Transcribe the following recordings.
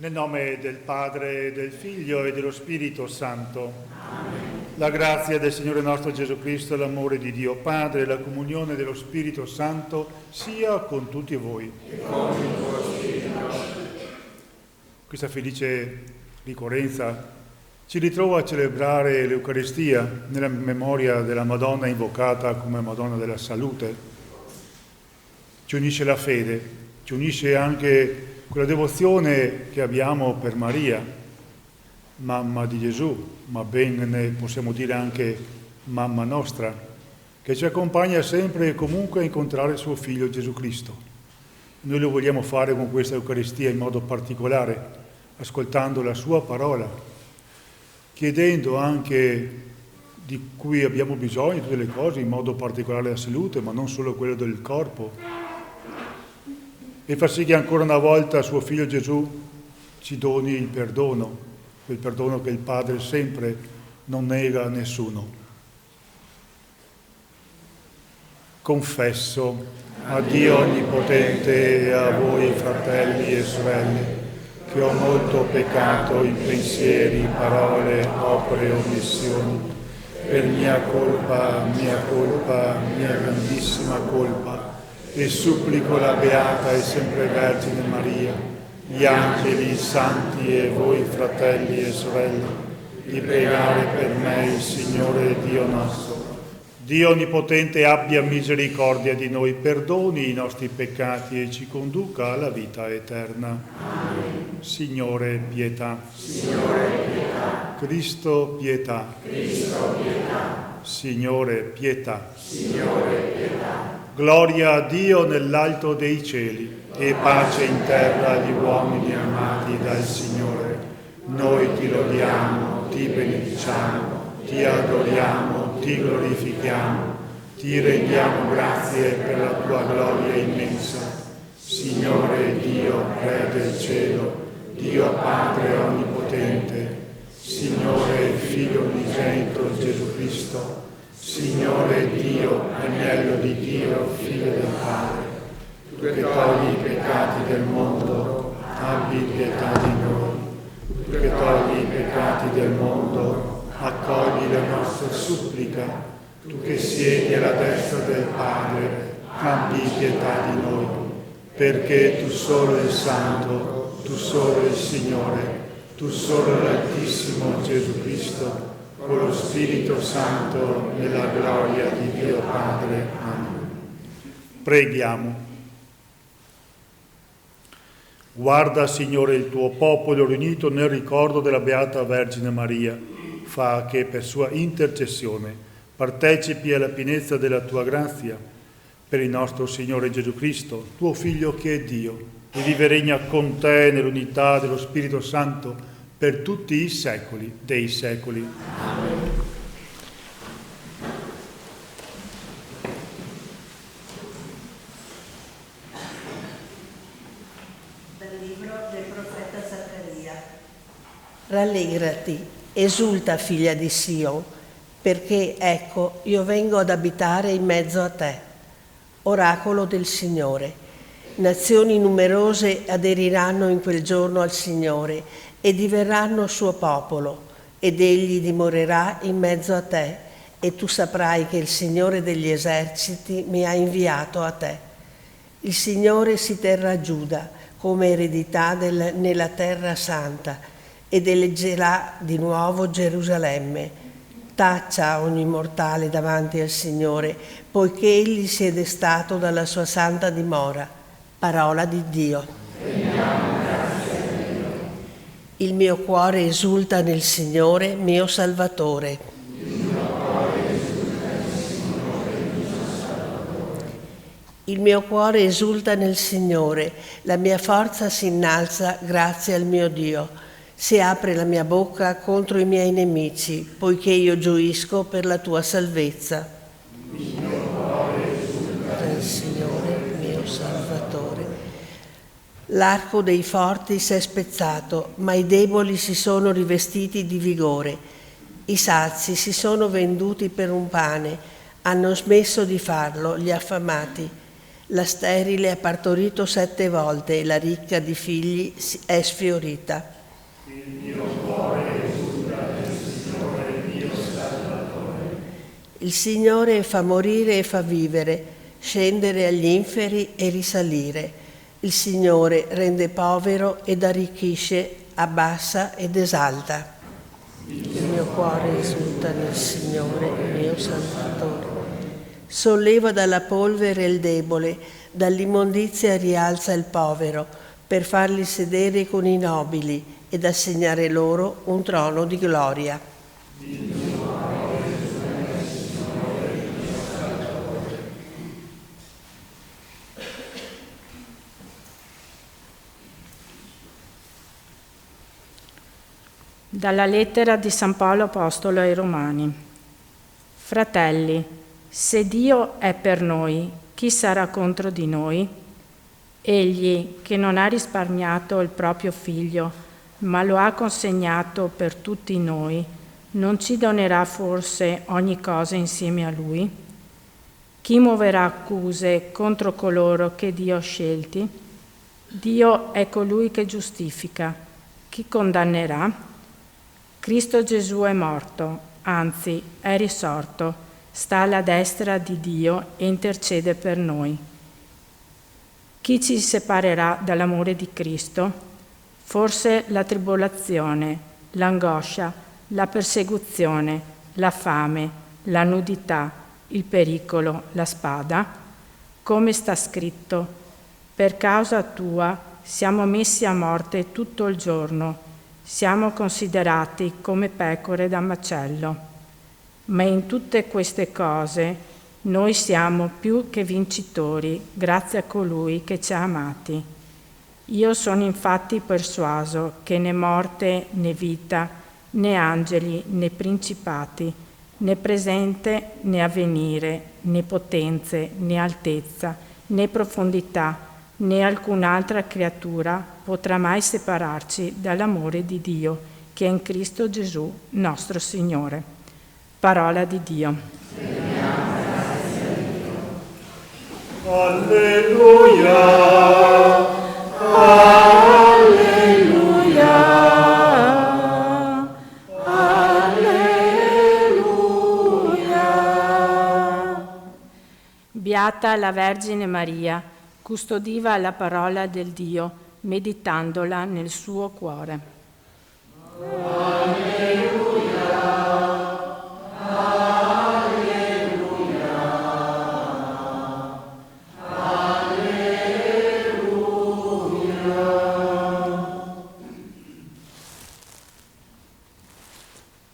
Nel nome del Padre, del Figlio e dello Spirito Santo. Amen. La grazia del Signore nostro Gesù Cristo, l'amore di Dio Padre e la comunione dello Spirito Santo sia con tutti voi. E con il tuo Spirito. Questa felice ricorrenza ci ritrova a celebrare l'Eucaristia nella memoria della Madonna invocata come Madonna della Salute. Ci unisce la fede, ci unisce anche quella devozione che abbiamo per Maria, mamma di Gesù, ma ben ne possiamo dire anche mamma nostra, che ci accompagna sempre e comunque a incontrare il suo Figlio Gesù Cristo. Noi lo vogliamo fare con questa Eucaristia in modo particolare, ascoltando la sua parola, chiedendo anche di cui abbiamo bisogno, tutte le cose, in modo particolare la salute, ma non solo quello del corpo, e far sì che ancora una volta suo Figlio Gesù ci doni il perdono, quel perdono che il Padre sempre non nega a nessuno. Confesso a Dio Onnipotente e a voi fratelli e sorelle che ho molto peccato in pensieri, parole, opere e omissioni, per mia colpa, mia grandissima colpa, e supplico la Beata e sempre Vergine Maria, gli angeli, i santi e voi fratelli e sorelle, di pregare per me il Signore Dio nostro. Dio Onnipotente abbia misericordia di noi, perdoni i nostri peccati e ci conduca alla vita eterna. Amen. Signore, pietà. Signore, pietà. Cristo, pietà. Cristo, pietà. Signore, pietà. Signore, pietà. Gloria a Dio nell'alto dei cieli e pace in terra agli uomini amati dal Signore. Noi ti lodiamo, ti benediciamo, ti adoriamo, ti glorifichiamo, ti rendiamo grazie per la tua gloria immensa. Signore Dio, Re del cielo, Dio Padre Onnipotente, Signore Figlio unigenito Gesù Cristo, Signore Dio, Agnello di Dio, Figlio del Padre, tu che togli i peccati del mondo, abbi pietà di noi. Tu che togli i peccati del mondo, accogli la nostra supplica. Tu che siedi alla destra del Padre, abbi pietà di noi. Perché tu solo il Santo, tu solo il Signore, tu solo l'Altissimo Gesù Cristo, con lo Spirito Santo, nella gloria di Dio Padre. Amen. Preghiamo. Guarda, Signore, il tuo popolo riunito nel ricordo della Beata Vergine Maria. Fa che per sua intercessione partecipi alla pienezza della tua grazia. Per il nostro Signore Gesù Cristo, tuo Figlio che è Dio, e vive e regna con te nell'unità dello Spirito Santo, per tutti i secoli dei secoli. Amen. Dal libro del profeta Zaccaria. Rallegrati, esulta figlia di Sion, perché ecco io vengo ad abitare in mezzo a te. Oracolo del Signore. Nazioni numerose aderiranno in quel giorno al Signore e diverranno suo popolo, ed egli dimorerà in mezzo a te, e tu saprai che il Signore degli eserciti mi ha inviato a te. Il Signore si terrà a Giuda come eredità nella terra santa, ed eleggerà di nuovo Gerusalemme. Taccia ogni mortale davanti al Signore, poiché egli si è destato dalla sua santa dimora. Parola di Dio. Il mio cuore esulta nel Signore, mio Salvatore. Il mio cuore esulta nel Signore, la mia forza si innalza grazie al mio Dio. Si apre la mia bocca contro i miei nemici, poiché io gioisco per la tua salvezza. Il mio cuore esulta nel Signore, mio Salvatore. L'arco dei forti si è spezzato, ma i deboli si sono rivestiti di vigore. I sazi si sono venduti per un pane, hanno smesso di farlo gli affamati. La sterile ha partorito 7 volte e la ricca di figli è sfiorita. Il mio cuore esulta nel Signore mio Salvatore. Il Signore fa morire e fa vivere, scendere agli inferi e risalire. Il Signore rende povero ed arricchisce, abbassa ed esalta. Il mio cuore esulta nel Signore mio Salvatore. Solleva dalla polvere il debole, dall'immondizia rialza il povero, per farli sedere con i nobili ed assegnare loro un trono di gloria. Dalla lettera di San Paolo Apostolo ai Romani. Fratelli, se Dio è per noi, chi sarà contro di noi? Egli, che non ha risparmiato il proprio figlio, ma lo ha consegnato per tutti noi, non ci donerà forse ogni cosa insieme a Lui? Chi muoverà accuse contro coloro che Dio ha scelti? Dio è colui che giustifica. Chi condannerà? Cristo Gesù è morto, anzi è risorto, sta alla destra di Dio e intercede per noi. Chi ci separerà dall'amore di Cristo? Forse la tribolazione, l'angoscia, la persecuzione, la fame, la nudità, il pericolo, la spada? Come sta scritto, per causa tua siamo messi a morte tutto il giorno, siamo considerati come pecore da macello. Ma in tutte queste cose noi siamo più che vincitori grazie a colui che ci ha amati. Io sono infatti persuaso che né morte né vita, né angeli né principati, né presente né avvenire, né potenze né altezza, né profondità, né alcun'altra creatura potrà mai separarci dall'amore di Dio che è in Cristo Gesù nostro Signore. Parola di Dio. Alleluia, alleluia, alleluia. Beata la Vergine Maria, custodiva la parola del Dio, meditandola nel suo cuore.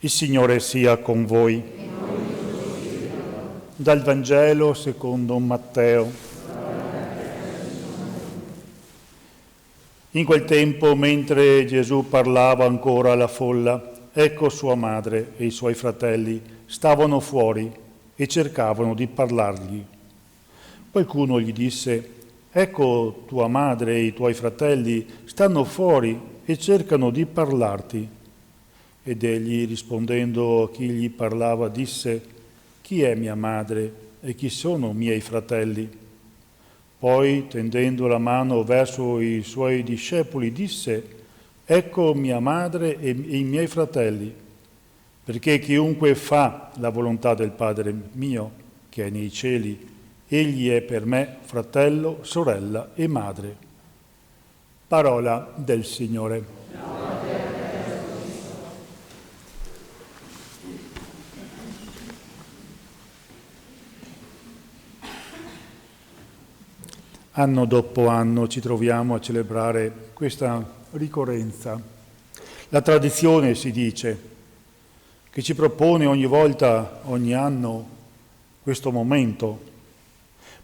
Il Signore sia con voi. Dal Vangelo secondo Matteo. In quel tempo, mentre Gesù parlava ancora alla folla, ecco sua madre e i suoi fratelli stavano fuori e cercavano di parlargli. Qualcuno gli disse: ecco tua madre e i tuoi fratelli stanno fuori e cercano di parlarti. Ed egli, rispondendo a chi gli parlava, disse: chi è mia madre e chi sono miei fratelli? Poi, tendendo la mano verso i suoi discepoli, disse: ecco mia madre e i miei fratelli, perché chiunque fa la volontà del Padre mio, che è nei cieli, egli è per me fratello, sorella e madre. Parola del Signore. Anno dopo anno ci troviamo a celebrare questa ricorrenza. La tradizione, si dice, che ci propone ogni volta, ogni anno, questo momento.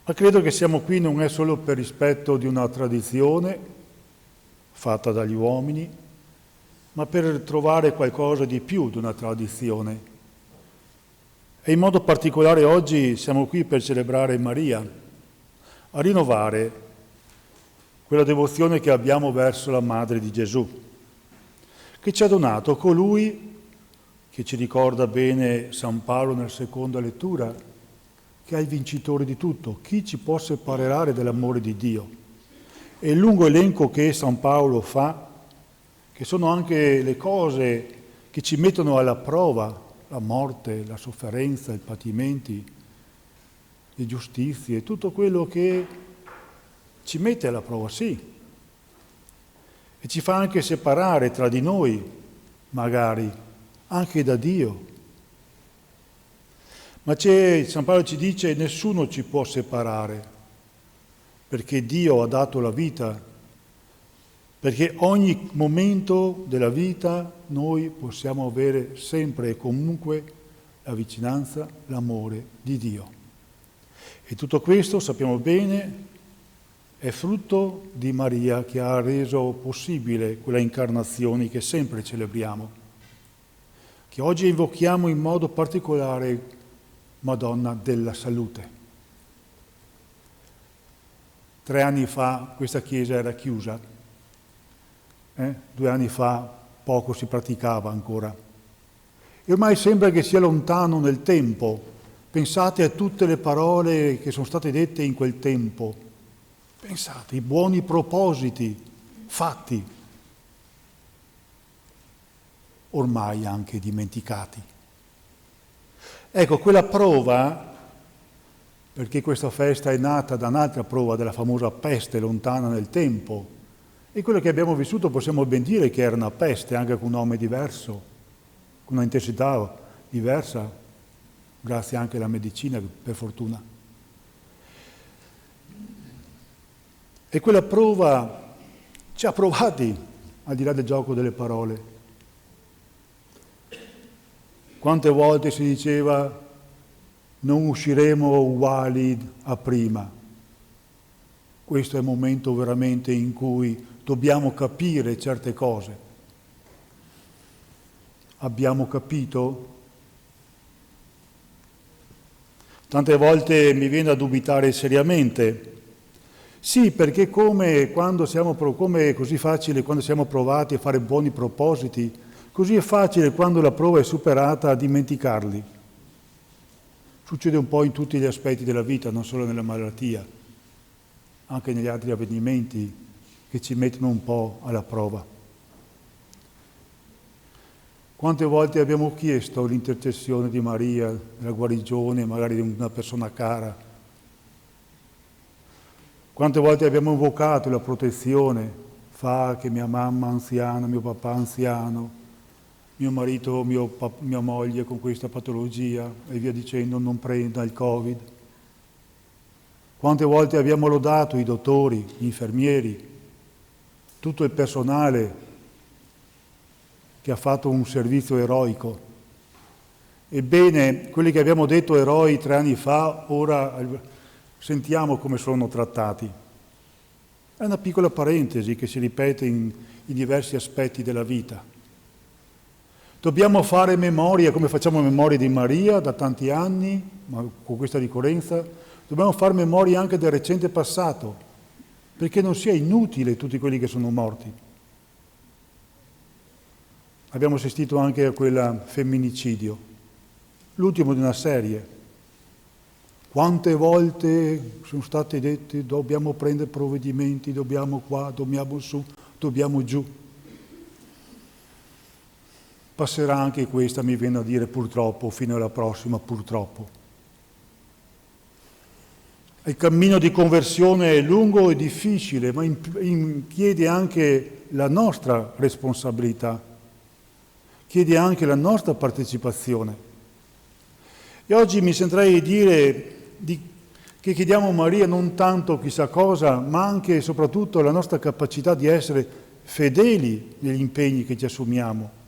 Ma credo che siamo qui non è solo per rispetto di una tradizione fatta dagli uomini, ma per trovare qualcosa di più di una tradizione. E in modo particolare oggi siamo qui per celebrare Maria, a rinnovare quella devozione che abbiamo verso la Madre di Gesù, che ci ha donato colui che ci ricorda bene San Paolo nella seconda lettura, che è il vincitore di tutto. Chi ci può separare dall'amore di Dio? E il lungo elenco che San Paolo fa, che sono anche le cose che ci mettono alla prova, la morte, la sofferenza, i patimenti, le giustizie, tutto quello che ci mette alla prova, sì, e ci fa anche separare tra di noi, magari, anche da Dio. Ma San Paolo ci dice: nessuno ci può separare, perché Dio ha dato la vita, perché ogni momento della vita noi possiamo avere sempre e comunque la vicinanza, l'amore di Dio. E tutto questo, sappiamo bene, è frutto di Maria, che ha reso possibile quella incarnazione che sempre celebriamo, che oggi invochiamo in modo particolare, Madonna della Salute. 3 anni fa questa chiesa era chiusa, 2 anni fa poco si praticava ancora. E ormai sembra che sia lontano nel tempo. Pensate a tutte le parole che sono state dette in quel tempo. Pensate, i buoni propositi fatti, ormai anche dimenticati. Ecco, quella prova, perché questa festa è nata da un'altra prova della famosa peste lontana nel tempo, e quello che abbiamo vissuto possiamo ben dire che era una peste, anche con un nome diverso, con una intensità diversa, grazie anche alla medicina, per fortuna. E quella prova ci ha provati, al di là del gioco delle parole. Quante volte si diceva: non usciremo uguali a prima. Questo è il momento veramente in cui dobbiamo capire certe cose. Abbiamo capito? Tante volte mi viene a dubitare seriamente. Sì, perché come è così facile quando siamo provati a fare buoni propositi, così è facile quando la prova è superata a dimenticarli. Succede un po' in tutti gli aspetti della vita, non solo nella malattia, anche negli altri avvenimenti che ci mettono un po' alla prova. Quante volte abbiamo chiesto l'intercessione di Maria, la guarigione magari di una persona cara? Quante volte abbiamo invocato la protezione? Fa che mia mamma anziana, mio papà anziano, mio marito, mia moglie con questa patologia e via dicendo non prenda il Covid. Quante volte abbiamo lodato i dottori, gli infermieri, tutto il personale che ha fatto un servizio eroico. Ebbene, quelli che abbiamo detto eroi 3 anni fa, ora sentiamo come sono trattati. È una piccola parentesi che si ripete in diversi aspetti della vita. Dobbiamo fare memoria, come facciamo memoria di Maria da tanti anni, ma con questa ricorrenza, dobbiamo fare memoria anche del recente passato, perché non sia inutile tutti quelli che sono morti. Abbiamo assistito anche a quel femminicidio, l'ultimo di una serie. Quante volte sono state dette dobbiamo prendere provvedimenti, dobbiamo qua, dobbiamo su, dobbiamo giù. Passerà anche questa, mi viene a dire purtroppo, fino alla prossima purtroppo. Il cammino di conversione è lungo e difficile, ma chiede anche la nostra responsabilità, chiede anche la nostra partecipazione. E oggi mi sentirei dire che chiediamo a Maria non tanto chissà cosa, ma anche e soprattutto la nostra capacità di essere fedeli negli impegni che ci assumiamo,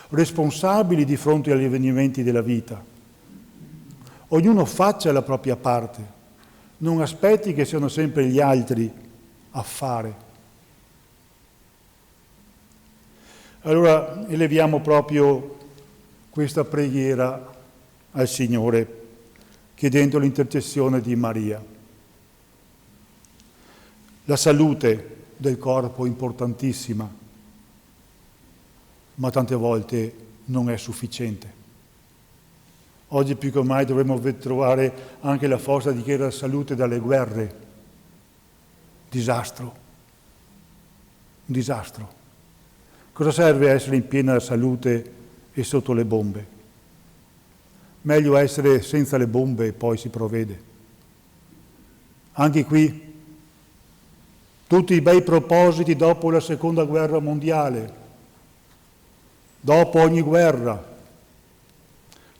responsabili di fronte agli avvenimenti della vita. Ognuno faccia la propria parte, non aspetti che siano sempre gli altri a fare. Allora eleviamo proprio questa preghiera al Signore, chiedendo l'intercessione di Maria. La salute del corpo è importantissima, ma tante volte non è sufficiente. Oggi più che mai dovremmo trovare anche la forza di chiedere la salute dalle guerre. Disastro. Un disastro. Cosa serve essere in piena salute e sotto le bombe? Meglio essere senza le bombe e poi si provvede. Anche qui, tutti i bei propositi dopo la Seconda Guerra Mondiale, dopo ogni guerra.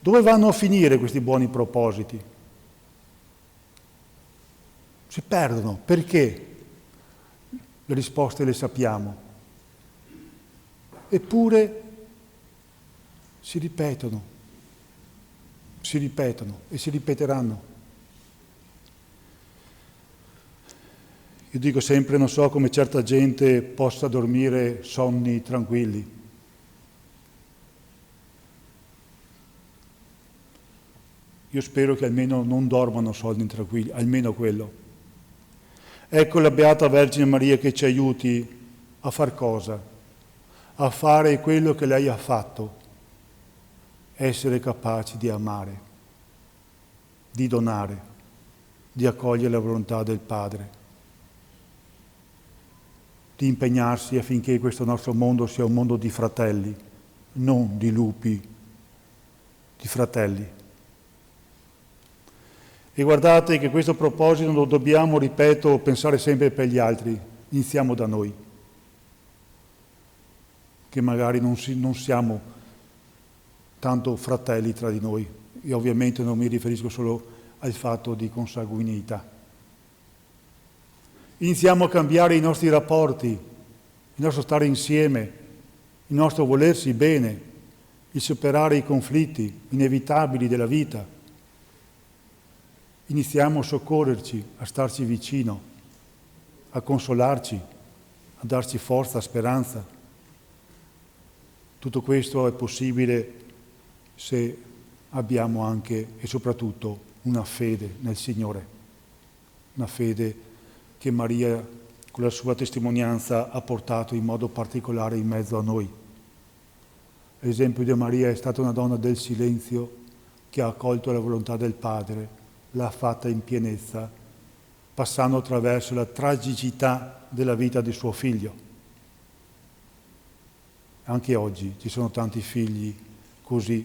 Dove vanno a finire questi buoni propositi? Si perdono. Perché? Le risposte le sappiamo. Eppure si ripetono e si ripeteranno. Io dico sempre, non so come certa gente possa dormire sonni tranquilli. Io spero che almeno non dormano sonni tranquilli, almeno quello. Ecco la Beata Vergine Maria che ci aiuti a far cosa? A fare quello che lei ha fatto, essere capaci di amare, di donare, di accogliere la volontà del Padre, di impegnarsi affinché questo nostro mondo sia un mondo di fratelli, non di lupi, di fratelli. E guardate che questo proposito lo dobbiamo, ripeto, pensare sempre per gli altri. Iniziamo da noi, che magari non siamo tanto fratelli tra di noi. E ovviamente non mi riferisco solo al fatto di consanguineità. Iniziamo a cambiare i nostri rapporti, il nostro stare insieme, il nostro volersi bene, il superare i conflitti inevitabili della vita. Iniziamo a soccorrerci, a starci vicino, a consolarci, a darci forza, speranza. Tutto questo è possibile se abbiamo anche e soprattutto una fede nel Signore, una fede che Maria con la sua testimonianza ha portato in modo particolare in mezzo a noi. L'esempio di Maria è stata una donna del silenzio che ha accolto la volontà del Padre, l'ha fatta in pienezza, passando attraverso la tragicità della vita di suo figlio. Anche oggi ci sono tanti figli così.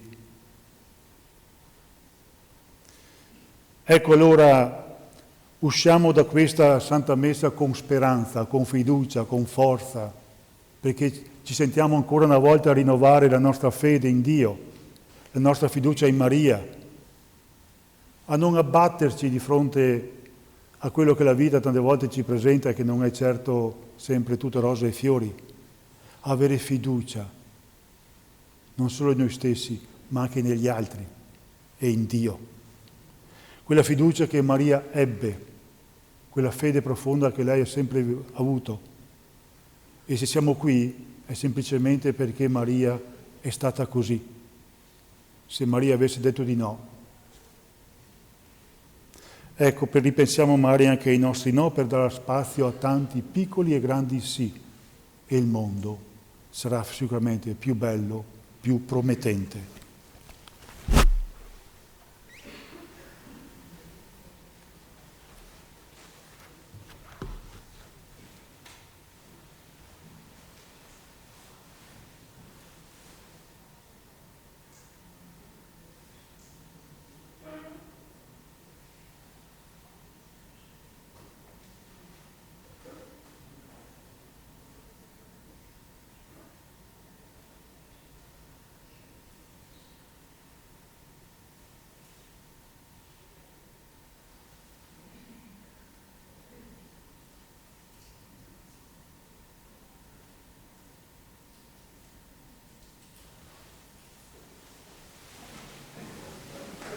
Ecco allora, usciamo da questa Santa Messa con speranza, con fiducia, con forza, perché ci sentiamo ancora una volta a rinnovare la nostra fede in Dio, la nostra fiducia in Maria, a non abbatterci di fronte a quello che la vita tante volte ci presenta e che non è certo sempre tutto rose e fiori, a avere fiducia, non solo in noi stessi, ma anche negli altri e in Dio. Quella fiducia che Maria ebbe, quella fede profonda che lei ha sempre avuto. E se siamo qui è semplicemente perché Maria è stata così. Se Maria avesse detto di no. Ecco, ripensiamo magari anche ai nostri no per dare spazio a tanti piccoli e grandi sì. E il mondo sarà sicuramente più bello, più promettente.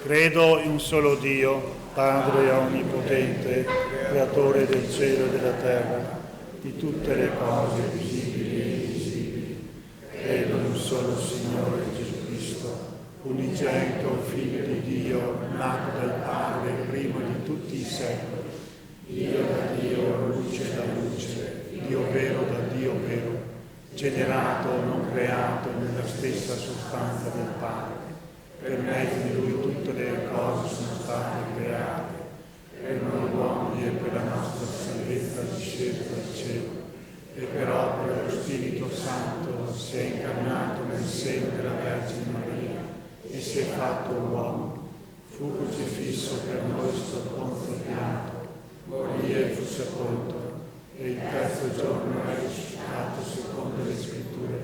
Credo in un solo Dio, Padre onnipotente, creatore del cielo e della terra, di tutte le cose visibili e invisibili. Credo in un solo Signore Gesù Cristo, unigenito Figlio di Dio, nato dal Padre prima di tutti i secoli, Dio da Dio, luce da luce, Dio vero da Dio vero, generato, non creato nella stessa sostanza del Padre. Per mezzo di Lui tutto crocifisso per noi sotto Ponzio Pilato, morì e fu sepolto, e il terzo giorno è risuscitato secondo le scritture,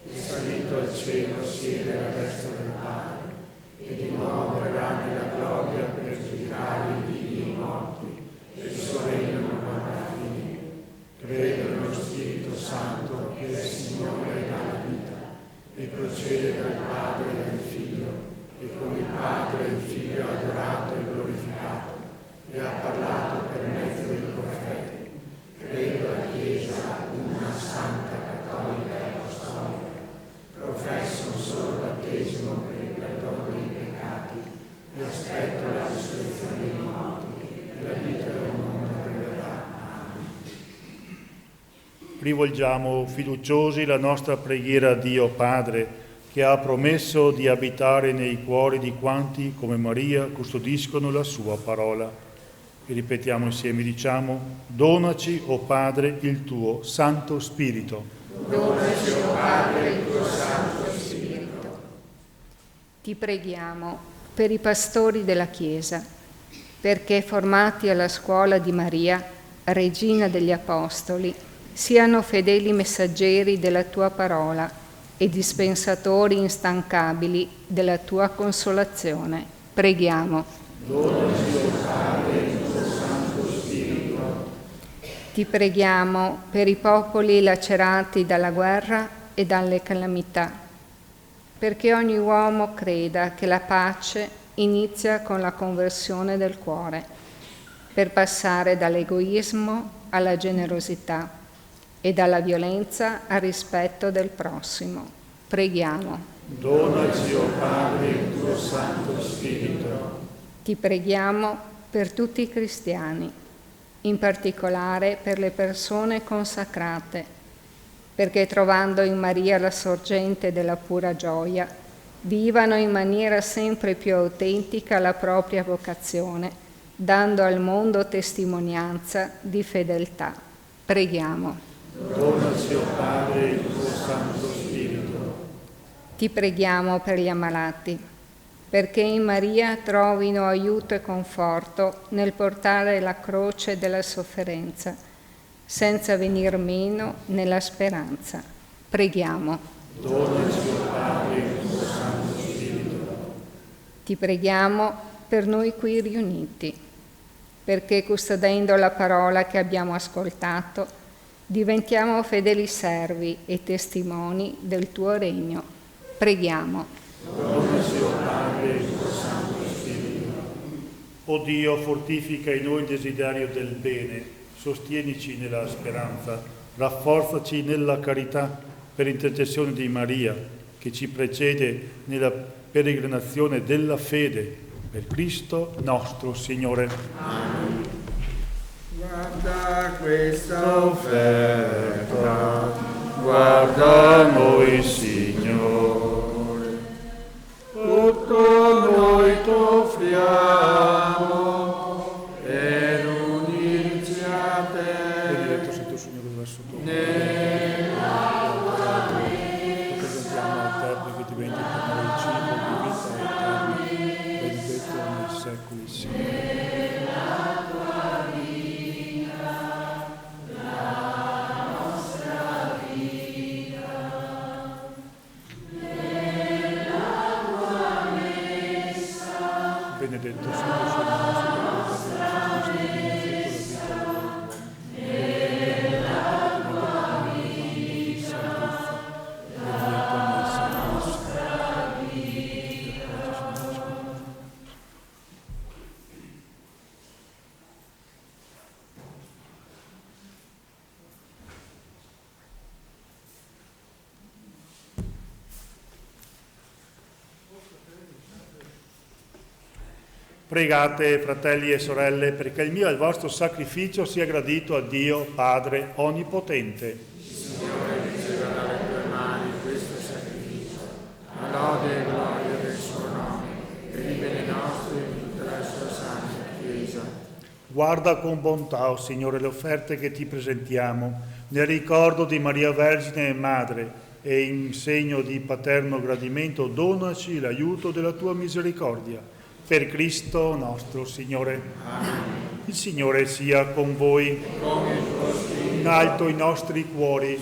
è salito al cielo, siede alla destra del Padre, e di nuovo verrà nella gloria per giudicare i vivi e i morti, e il suo regno non avrà fine. Credo nello Spirito Santo, che è il Signore e dà la vita, e procede dal Padre e dal Figlio, e con il Padre e il Figlio ha adorato e glorificato, e ha parlato per mezzo dei profeti. Credo alla Chiesa, una santa, cattolica e apostolica. Professo un solo battesimo per il perdono dei peccati, e aspetto la risurrezione dei morti e la vita del mondo che verrà. Rivolgiamo fiduciosi la nostra preghiera a Dio Padre, che ha promesso di abitare nei cuori di quanti, come Maria, custodiscono la sua parola. E ripetiamo insieme, diciamo: donaci, o Padre, il tuo Santo Spirito. Donaci, o Padre, il tuo Santo Spirito. Ti preghiamo per i pastori della Chiesa, perché formati alla scuola di Maria, Regina degli Apostoli, siano fedeli messaggeri della tua parola e dispensatori instancabili della tua consolazione. Preghiamo. Donaci, o Padre, il tuo Santo Spirito. Ti preghiamo per i popoli lacerati dalla guerra e dalle calamità, perché ogni uomo creda che la pace inizia con la conversione del cuore, per passare dall'egoismo alla generosità e dalla violenza al rispetto del prossimo. Preghiamo. Donaci, o Padre, il tuo Santo Spirito. Ti preghiamo per tutti i cristiani, in particolare per le persone consacrate, perché trovando in Maria la sorgente della pura gioia, vivano in maniera sempre più autentica la propria vocazione, dando al mondo testimonianza di fedeltà. Preghiamo. Donaci, o Padre, il tuo Santo Spirito. Ti preghiamo per gli ammalati, perché in Maria trovino aiuto e conforto nel portare la croce della sofferenza, senza venir meno nella speranza. Preghiamo. Donaci, o Padre, il tuo Santo Spirito. Ti preghiamo per noi qui riuniti, perché custodendo la parola che abbiamo ascoltato, diventiamo fedeli servi e testimoni del tuo regno. Preghiamo. Donaci, o Padre, il tuo Santo Spirito. O Dio, fortifica in noi il desiderio del bene, sostienici nella speranza, rafforzaci nella carità per intercessione di Maria, che ci precede nella peregrinazione della fede, per Cristo nostro Signore. Amen. Guarda questa offerta, guarda noi, Signore. Tutto noi t'offriamo per unirci a te. Benedetto sei tu, Signore, verso tu. Nella tua Lo presentiamo a te perché diventi per noi cibo di vita eterna. Benedetto nei secoli, Signore. Benedetto sei tu, Pregate, fratelli e sorelle, perché il mio e il vostro sacrificio sia gradito a Dio Padre Onnipotente. Signore, riceva dalle tue mani questo sacrificio, a lode e gloria del suo nome, per il bene nostro e di tutta la sua santa Chiesa. Guarda con bontà, o Signore, le offerte che ti presentiamo, nel ricordo di Maria Vergine e Madre, e in segno di paterno gradimento donaci l'aiuto della tua misericordia. Per Cristo nostro Signore. Amen. Il Signore sia con voi. In alto i nostri cuori.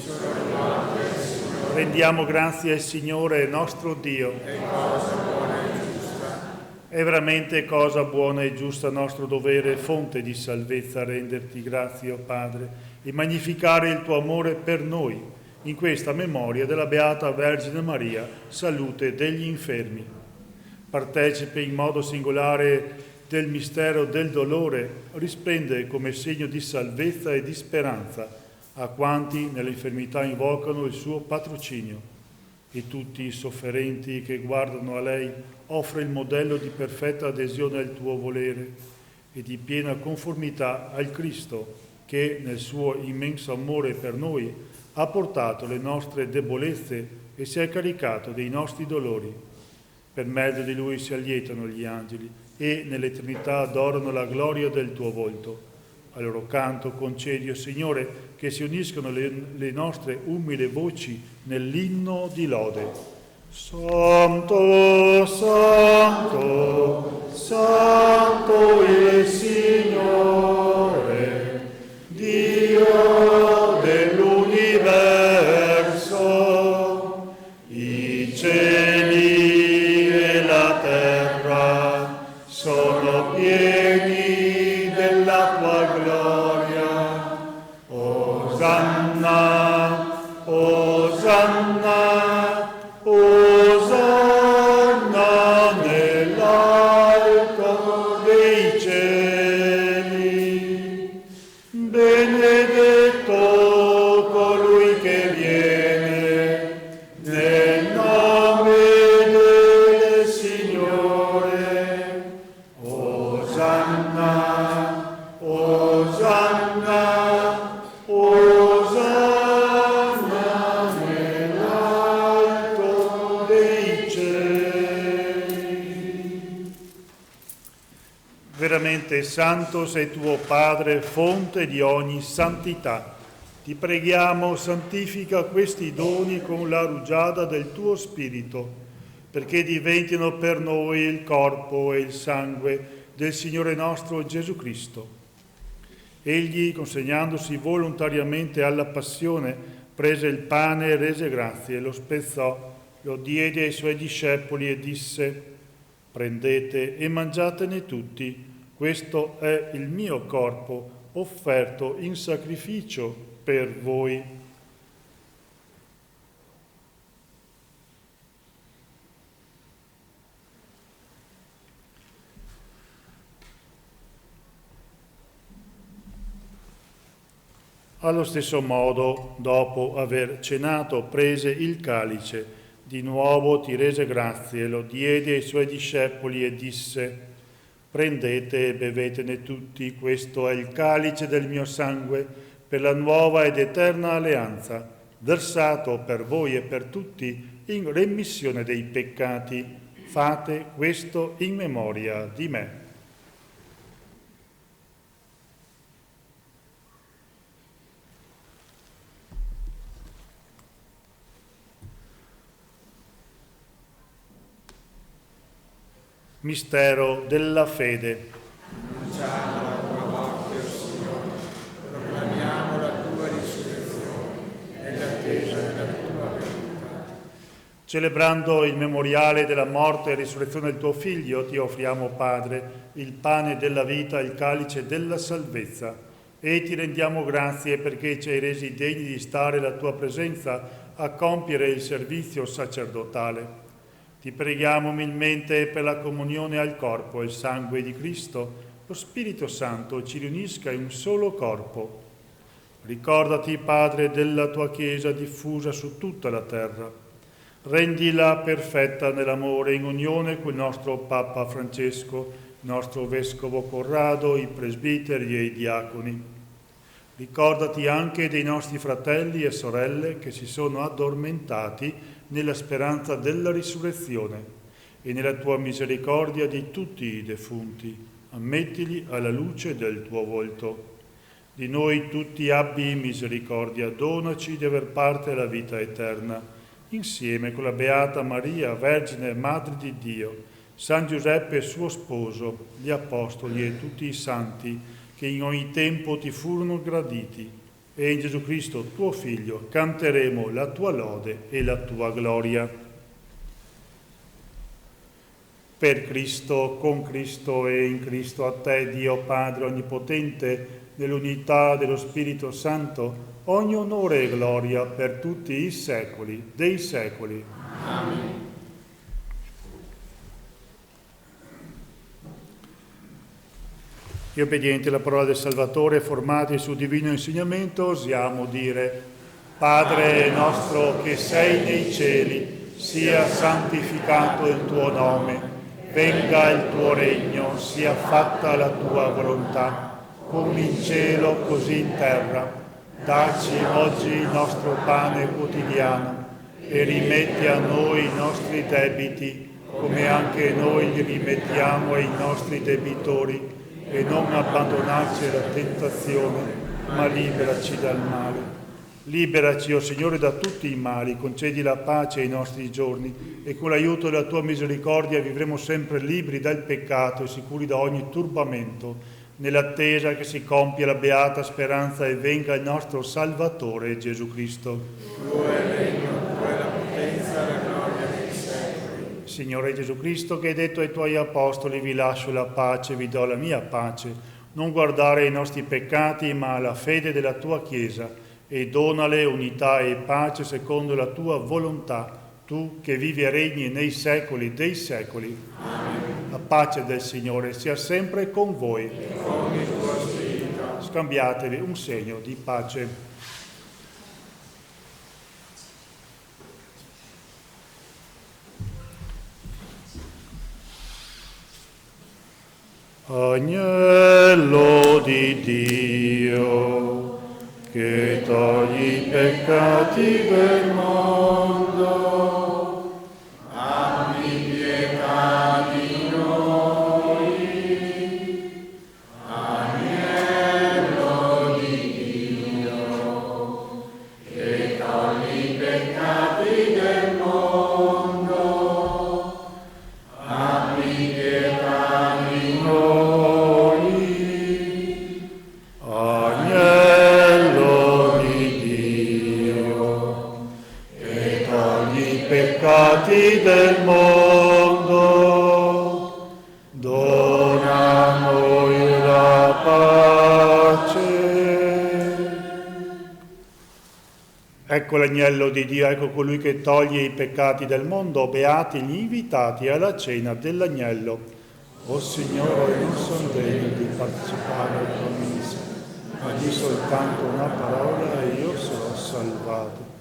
Rendiamo grazie al Signore nostro Dio. È veramente cosa buona e giusta nostro dovere, fonte di salvezza, renderti grazie, o Padre, e magnificare il tuo amore per noi, in questa memoria della Beata Vergine Maria, salute degli infermi. Partecipe in modo singolare del mistero del dolore, risplende come segno di salvezza e di speranza a quanti nell'infermità invocano il suo patrocinio. E tutti i sofferenti che guardano a lei offre il modello di perfetta adesione al tuo volere e di piena conformità al Cristo che nel suo immenso amore per noi ha portato le nostre debolezze e si è caricato dei nostri dolori. Per mezzo di lui si allietano gli angeli e nell'eternità adorano la gloria del tuo volto. Al loro canto concedi, o Signore, che si uniscono le nostre umili voci nell'inno di lode. Santo, Santo, Santo il Signore, Dio dell'universo, i cieli e la terra sono pieni della tua gloria. Osanna, Osanna, Osanna nell'alto dei cieli. Benedetto colui che viene nel nome del Signore. Osanna, Osanna, Osanna nell'alto dei cieli. Veramente santo sei tuo Padre, fonte di ogni santità. Ti preghiamo, santifica questi doni con la rugiada del tuo Spirito, perché diventino per noi il corpo e il sangue del Signore nostro Gesù Cristo. Egli, consegnandosi volontariamente alla passione, prese il pane, rese grazie, lo spezzò, lo diede ai suoi discepoli e disse: prendete e mangiatene tutti, questo è il mio corpo offerto in sacrificio per voi. Allo stesso modo, dopo aver cenato, prese il calice, di nuovo ti rese grazie, lo diede ai suoi discepoli e disse: prendete e bevetene tutti, questo è il calice del mio sangue, per la nuova ed eterna alleanza, versato per voi e per tutti in remissione dei peccati. Fate questo in memoria di me. Mistero della fede. Annunciamo la tua morte, o Signore, proclamiamo la tua risurrezione nell'attesa della tua venuta. Celebrando il memoriale della morte e risurrezione del tuo Figlio, ti offriamo, Padre, il pane della vita, il calice della salvezza, e ti rendiamo grazie perché ci hai resi degni di stare alla tua presenza a compiere il servizio sacerdotale. Ti preghiamo umilmente per la comunione al corpo e al sangue di Cristo, lo Spirito Santo ci riunisca in un solo corpo. Ricordati, Padre, della tua Chiesa diffusa su tutta la terra. Rendila perfetta nell'amore, in unione con il nostro Papa Francesco, il nostro Vescovo Corrado, i presbiteri e i diaconi. Ricordati anche dei nostri fratelli e sorelle che si sono addormentati nella speranza della risurrezione e nella tua misericordia di tutti i defunti. Ammettili alla luce del tuo volto. Di noi tutti abbi misericordia, donaci di aver parte alla vita eterna, insieme con la Beata Maria, Vergine e Madre di Dio, San Giuseppe suo sposo, gli apostoli e tutti i santi che in ogni tempo ti furono graditi, e in Gesù Cristo tuo Figlio canteremo la tua lode e la tua gloria. Per Cristo, con Cristo e in Cristo, a te, Dio Padre Onnipotente, nell'unità dello Spirito Santo, ogni onore e gloria per tutti i secoli dei secoli. Amen. E obbedienti alla parola del Salvatore, formati sul divino insegnamento, osiamo dire: Padre nostro che sei nei cieli, sia santificato il tuo nome, venga il tuo regno, sia fatta la tua volontà, come in cielo così in terra. Dacci oggi il nostro pane quotidiano e rimetti a noi i nostri debiti, come anche noi li rimettiamo ai nostri debitori, e non abbandonarci alla tentazione, ma liberaci dal male. Liberaci, o Signore, da tutti i mali, concedi la pace ai nostri giorni, e con l'aiuto della tua misericordia vivremo sempre liberi dal peccato e sicuri da ogni turbamento, nell'attesa che si compia la beata speranza e venga il nostro Salvatore Gesù Cristo. Tuo è il regno, tua è la potenza e la gloria dei secoli. Signore Gesù Cristo, che hai detto ai tuoi apostoli: vi lascio la pace, vi do la mia pace, non guardare ai nostri peccati, ma alla fede della tua Chiesa, e donale unità e pace secondo la tua volontà, tu che vivi e regni nei secoli dei secoli. Amen. La pace del Signore sia sempre con voi. E con il tuo spirito. Scambiatevi un segno di pace. Agnello di Dio, che togli i peccati del mondo, abbi pietà di noi. Agnello di Dio, che togli i peccati del mondo, abbi pietà di noi. Agnello di Dio, che togli i peccati del mondo, dona a noi la pace. Ecco l'agnello di Dio, ecco colui che toglie i peccati del mondo. Beati gli invitati alla cena dell'agnello. O Signore, non sono degno di partecipare alla tua messa, ma di soltanto una parola e io sarò salvato.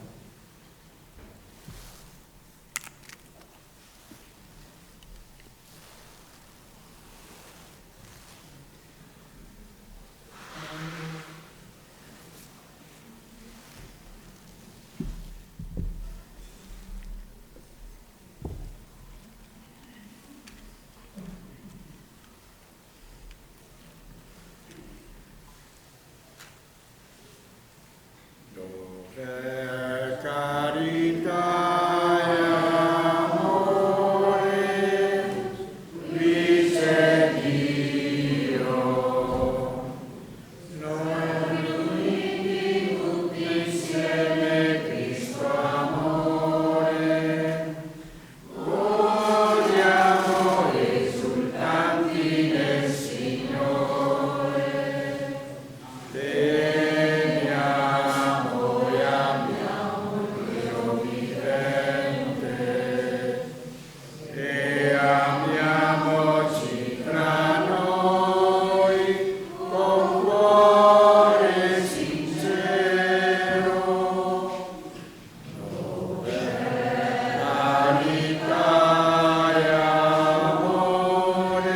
Carità e amore, dice Dio, noi uniti tutti insieme, Cristo amore, vogliamo esultanti nel Signore, teniamo e amiamo Dio vivente, e amiamoci tra noi con cuore sincero. Carità e amore,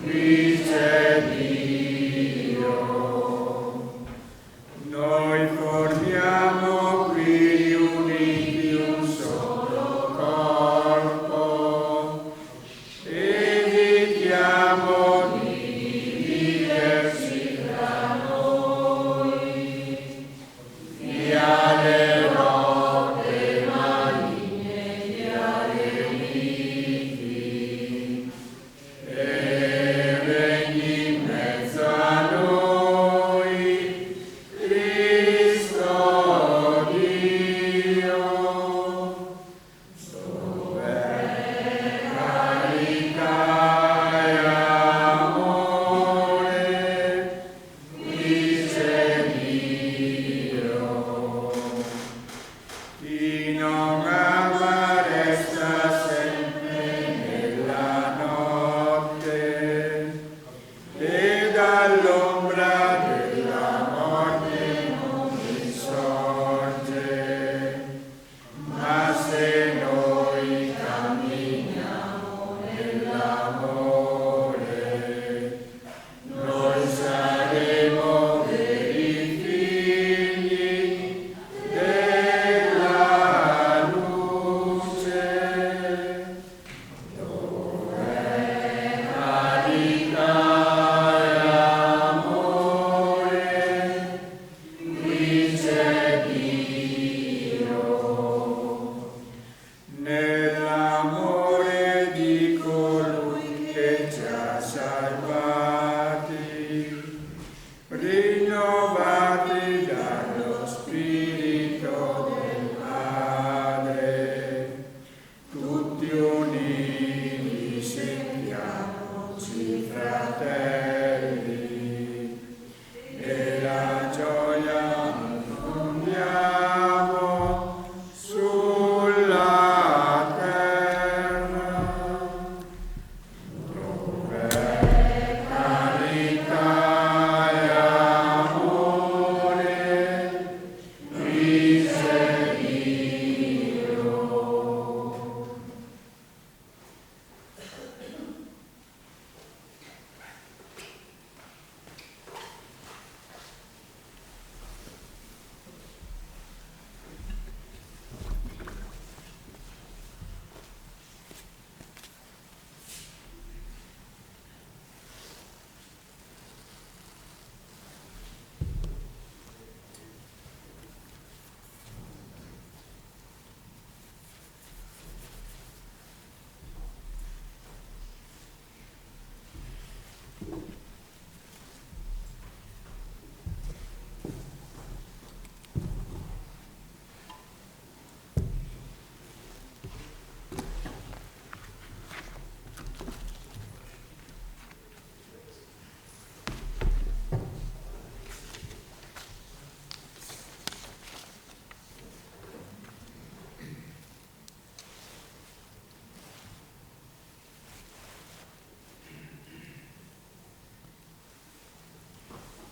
dice Dio. Noi formiamo qui riuniti un solo corpo, evitiamo di dividerci tra noi, via le lotte maligne, via le liti, salvati, rinnovati dallo Spirito del Padre, tutti uniti sentiamoci fratelli, e la gioia infondiamo sulla terra, dove carità e amore visse Dio.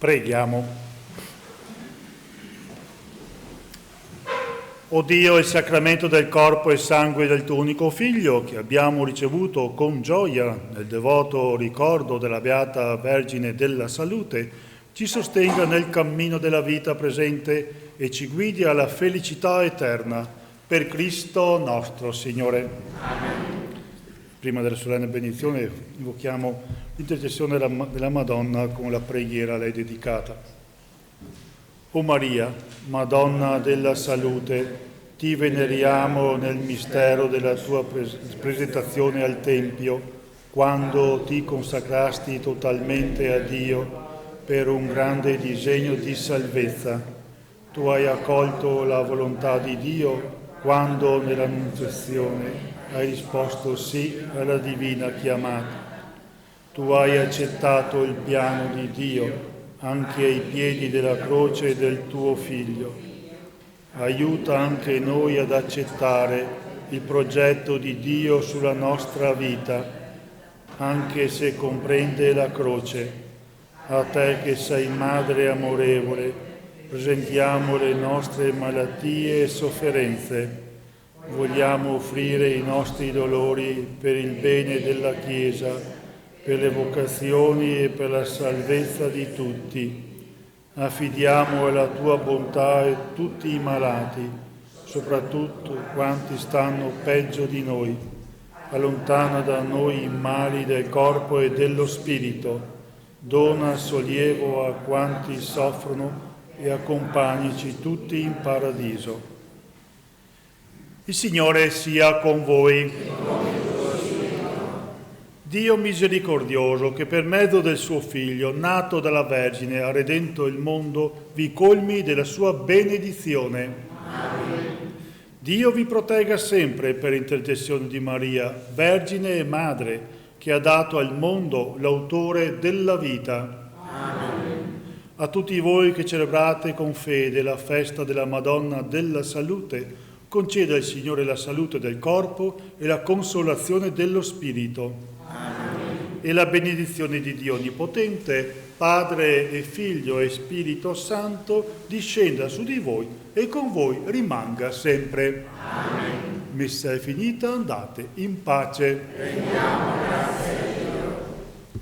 Preghiamo. O Dio, il sacramento del corpo e sangue del tuo unico Figlio, che abbiamo ricevuto con gioia nel devoto ricordo della Beata Vergine della Salute, ci sostenga nel cammino della vita presente e ci guidi alla felicità eterna. Per Cristo nostro Signore. Amen. Prima della solenne benedizione invochiamo l'intercessione della Madonna con la preghiera a lei dedicata. O Maria, Madonna della Salute, ti veneriamo nel mistero della tua presentazione al Tempio, quando ti consacrasti totalmente a Dio per un grande disegno di salvezza. Tu hai accolto la volontà di Dio quando nell'Annunciazione hai risposto sì alla divina chiamata. Tu hai accettato il piano di Dio anche ai piedi della croce del tuo Figlio. Aiuta anche noi ad accettare il progetto di Dio sulla nostra vita, anche se comprende la croce. A te che sei Madre amorevole, presentiamo le nostre malattie e sofferenze. Vogliamo offrire i nostri dolori per il bene della Chiesa, per le vocazioni e per la salvezza di tutti. Affidiamo alla tua bontà tutti i malati, soprattutto quanti stanno peggio di noi. Allontana da noi i mali del corpo e dello spirito. Dona sollievo a quanti soffrono e accompagnici tutti in paradiso. Il Signore sia con voi. Dio misericordioso, che per mezzo del suo Figlio, nato dalla Vergine, ha redento il mondo, vi colmi della sua benedizione. Amen. Dio vi protegga sempre per intercessione di Maria, Vergine e Madre, che ha dato al mondo l'autore della vita. Amen. A tutti voi che celebrate con fede la festa della Madonna della Salute, conceda il Signore la salute del corpo e la consolazione dello spirito. Amen. E la benedizione di Dio Onnipotente, Padre e Figlio e Spirito Santo, discenda su di voi e con voi rimanga sempre. Amen. Messa è finita, andate in pace. Rendiamo grazie a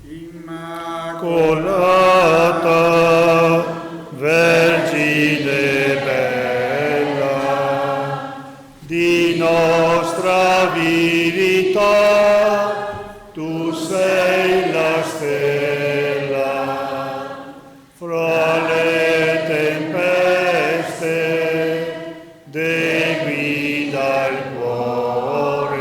Dio. Immacolata Vergine bella, di nostra vita, tu sei la stella, fra le tempeste, guida il cuore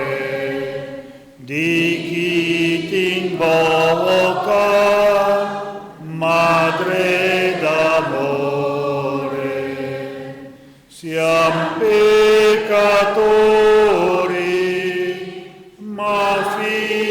di chi ti invoca. provoca, Madre d'amore, siamo peccatori, ma figli